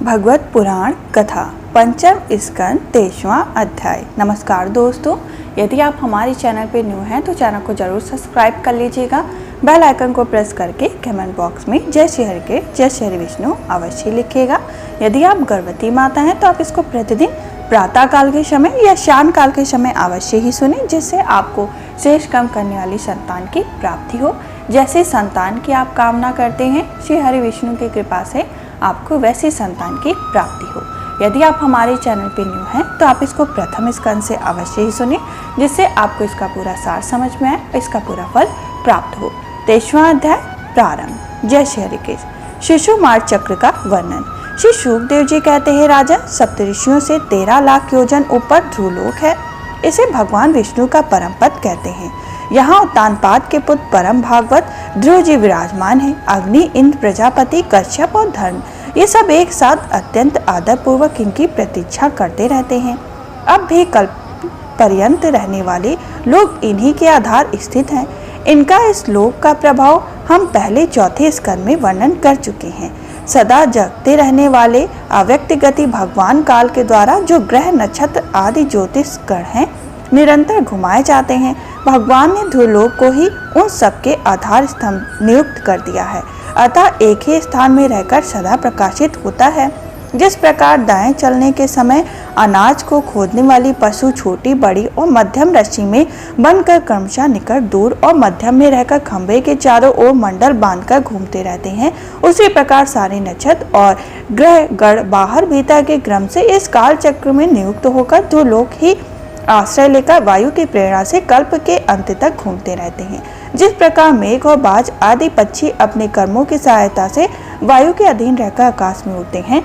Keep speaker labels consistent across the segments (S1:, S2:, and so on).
S1: भगवत पुराण कथा पंचम स्कंद 23वां अध्याय। नमस्कार दोस्तों, यदि आप हमारे चैनल पर न्यू हैं तो चैनल को जरूर सब्सक्राइब कर लीजिएगा। बेल आइकन को प्रेस करके कमेंट बॉक्स में जय श्री हरि के जय श्री हरि विष्णु अवश्य लिखिएगा। यदि आप गर्भवती माता हैं तो आप इसको प्रतिदिन प्रातः काल के समय या शाम काल के समय अवश्य ही सुने, जिससे आपको शेष कम करने वाली संतान की प्राप्ति हो। जैसे संतान की आप कामना करते हैं, श्री हरि विष्णु की कृपा से आपको वैसी संतान की प्राप्ति हो। यदि आप हमारे चैनल पर न्यू हैं तो आप इसको प्रथम स्कंद से अवश्य ही सुने, जिससे आपको इसका पूरा सार समझ में आए, इसका पूरा फल प्राप्त हो। 23वां अध्याय प्रारंभ। जय श्री हरिकेश। शिशुमार चक्र का वर्णन। श्री शुकदेव जी कहते हैं, राजन, सप्तऋषियों से 13 लाख योजन ऊपर ध्रुवलोक है। इसे भगवान विष्णु का परम पद कहते हैं। यहाँ उत्तानपाद के पुत्र परम भागवत ध्रुव जी विराजमान है। अग्नि, इंद्र, प्रजापति, कश्यप और धर्म, ये सब एक साथ अत्यंत आदर पूर्वक इनकी प्रतीक्षा करते रहते हैं। अब भी कल्प पर्यंत रहने वाले लोग इन्हीं के आधार स्थित हैं। इनका इस लोक का प्रभाव हम पहले चौथे स्कंद में वर्णन कर चुके हैं। सदा जगते रहने वाले अव्यक्त गति भगवान काल के द्वारा जो ग्रह, नक्षत्र आदि ज्योतिष गण हैं, निरंतर घुमाए जाते हैं। भगवान ने ध्रुवलोक को ही उन सबके आधार स्तंभ नियुक्त कर दिया है, अतः एक ही स्थान में रहकर सदा प्रकाशित होता है। जिस प्रकार दाएं चलने के समय अनाज को खोदने वाली पशु छोटी, बड़ी और मध्यम रस्सी में बनकर क्रमशः निकट, दूर और मध्यम में रहकर खंभे के चारों ओर मंडल बांधकर घूमते रहते हैं, उसी प्रकार सारे नक्षत्र और ग्रह गण बाहर भीतर के क्रम से इस काल चक्र में नियुक्त होकर ध्रुवलोक ही आश्रय लेकर वायु की प्रेरणा से कल्प के अंत तक घूमते रहते हैं। जिस प्रकार मेघ और बाज आदि पक्षी अपने कर्मों की सहायता से वायु के अधीन रहकर आकाश में उड़ते हैं,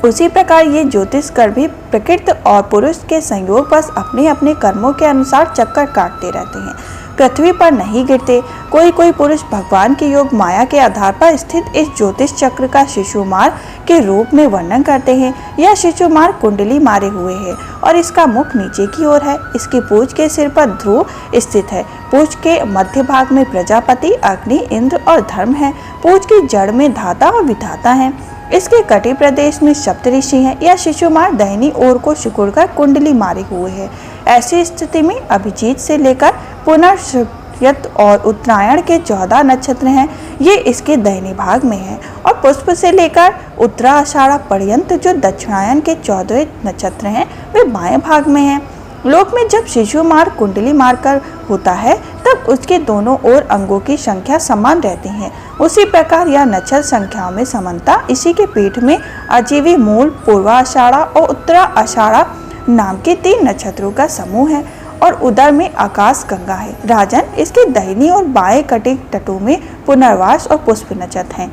S1: उसी प्रकार ये ज्योतिषकर भी प्रकृति और पुरुष के संयोग बस अपने अपने कर्मों के अनुसार चक्कर काटते रहते हैं, पृथ्वी पर नहीं गिरते। कोई पुरुष भगवान के योग माया के आधार पर स्थित इस ज्योतिष चक्र का शिशुमार के रूप में वर्णन करते हैं। यह शिशुमार कुंडली मारे हुए है और इसका मुख नीचे की ओर है। इसकी पूंछ के सिर पर ध्रुव स्थित है। पूंछ के मध्य भाग में प्रजापति, अग्नि, इंद्र और धर्म है। पूंछ की जड़ में धाता और विधाता है। इसके कटी प्रदेश में सप्तऋषि हैं। यह शिशुमार दाहिनी ओर को सिकुड़कर कुंडली मारे हुए है। ऐसी स्थिति में अभिजीत से लेकर पुनर्यत और उत्तरायण के 14 नक्षत्र हैं, ये इसके दाहिने भाग में है, और पुष्प से लेकर उत्तराषाढ़ पर्यंत जो दक्षिणायन के 14 नक्षत्र हैं, वे बाएं भाग में हैं। लोक में जब शिशुमार कुंडली मारकर होता है तब उसके दोनों ओर अंगों की संख्या समान रहती है। उसी प्रकार यह नक्षत्र संख्याओं में समानता इसी के पीठ में अजीवी, मूल, पूर्वाषाढ़ा और उत्तराषाढ़ा नाम के 3 नक्षत्रों का समूह है, और उदर में आकाश गंगा है। राजन, इसके दाहिनी और बाएं कटे तटों में पुनर्वास और पुष्प नक्षत्र हैं।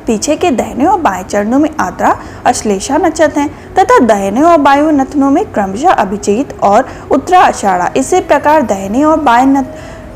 S1: पीछे के दाहिने और बाएं चरणों में आद्रा, अश्लेषा नक्षत्र हैं, तथा दाहिने और बाएं नथनों में क्रमशः अभिजीत और उत्तराषाढ़ा। इसी प्रकार दाहिने और बाएं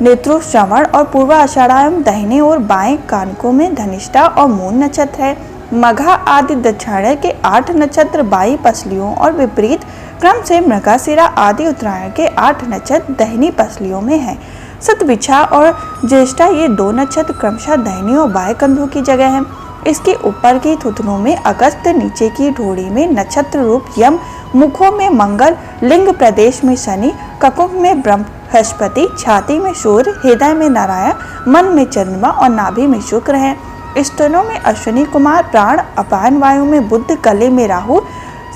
S1: नेत्रों श्रवण और पूर्वाषाढ़ा एवं दाहिने और बाएं कानकों में धनिष्ठा और मूल नक्षत्र है। मघा आदि दक्षिणायन के 8 नक्षत्र बाई पसलियों और विपरीत क्रम से मृगशिरा आदि उत्तरायण के 8 नक्षत्र दाहिनी पसलियों में है। सतविछा और ज्येष्ठा ये 2 नक्षत्र क्रमशः दाहिनी और बाएं कंधों की जगह है। इसके ऊपर की थुथनों में अगस्त, नीचे की ढोड़ी में नक्षत्र रूप यम, मुखों में मंगल, लिंग प्रदेश में शनि, ककुभ में बृहस्पति, छाती में सूर्य, हृदय में नारायण, मन में चंद्रमा और नाभि में शुक्र है। स्तनों में अश्विनी कुमार, प्राण, अपान वायु में बुध, गले में राहु,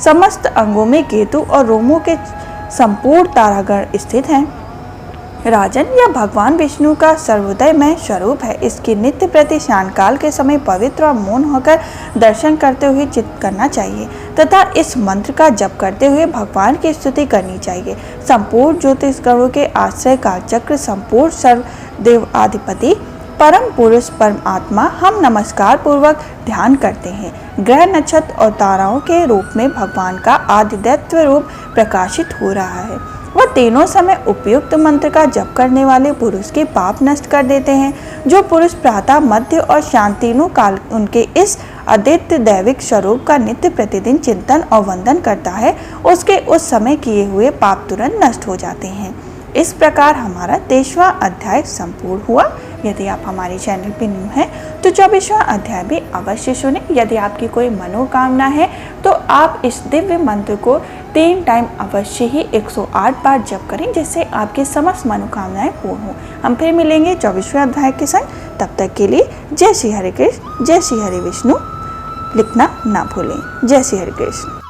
S1: समस्त अंगों में केतु और रोमों के संपूर्ण तारागण स्थित हैं। राजन, यह भगवान विष्णु का सर्वोदयमय स्वरूप है। इसकी नित्य प्रति स्नान काल के समय पवित्र और मौन होकर दर्शन करते हुए चित्त करना चाहिए, तथा इस मंत्र का जप करते हुए भगवान की स्तुति करनी चाहिए। संपूर्ण ज्योतिष गणों के आश्रय काल चक्र, संपूर्ण सर्वदेव आधिपति परम पुरुष परमात्मा हम नमस्कार पूर्वक ध्यान करते हैं। ग्रह, नक्षत्र और ताराओं के रूप में भगवान का आदिदेव रूप प्रकाशित हो रहा है। वह तीनों समय उपयुक्त मंत्र का जप करने वाले पुरुष के पाप नष्ट कर देते हैं। जो पुरुष प्रातः, मध्य और शाम तीनों काल उनके इस अद्वितीय दैविक स्वरूप का नित्य प्रतिदिन चिंतन और वंदन करता है, उसके उस समय किए हुए पाप तुरंत नष्ट हो जाते हैं। इस प्रकार हमारा 23वां अध्याय संपूर्ण हुआ। यदि आप हमारे चैनल पर न्यू हैं तो 24वां अध्याय भी अवश्य सुने। यदि आपकी कोई मनोकामना है तो आप इस दिव्य मंत्र को 3 टाइम अवश्य ही 108 बार जप करें, जिससे आपकी समस्त मनोकामनाएं पूर्ण हो। हम फिर मिलेंगे 24वें अध्याय के संग। तब तक के लिए जय श्री हरे कृष्ण, जय श्री हरे विष्णु लिखना ना भूलें। जय श्री हरे कृष्ण।